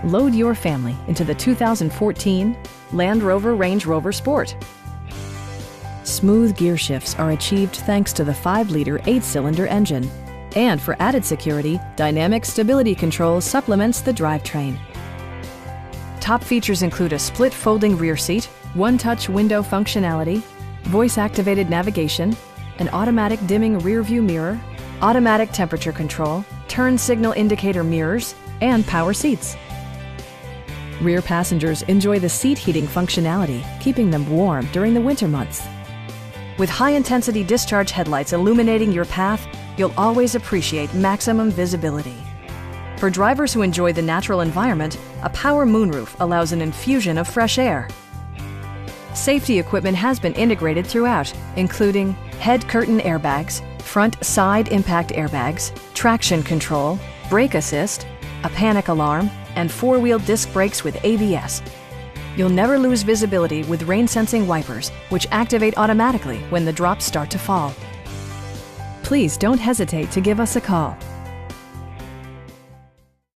Load your family into the 2014 Land Rover Range Rover Sport. Smooth gear shifts are achieved thanks to the 5-liter 8-cylinder engine. And for added security, dynamic stability control supplements the drivetrain. Top features include a split folding rear seat, one-touch window functionality, voice-activated navigation, an automatic dimming rear-view mirror, automatic temperature control, turn signal indicator mirrors, and power seats. Rear passengers enjoy the seat heating functionality, keeping them warm during the winter months. With high-intensity discharge headlights illuminating your path, you'll always appreciate maximum visibility. For drivers who enjoy the natural environment, a power moonroof allows an infusion of fresh air. Safety equipment has been integrated throughout, including head curtain airbags, front side impact airbags, traction control, brake assist, a panic alarm, and 4-wheel disc brakes with ABS. You'll never lose visibility with rain-sensing wipers, which activate automatically when the drops start to fall. Please don't hesitate to give us a call.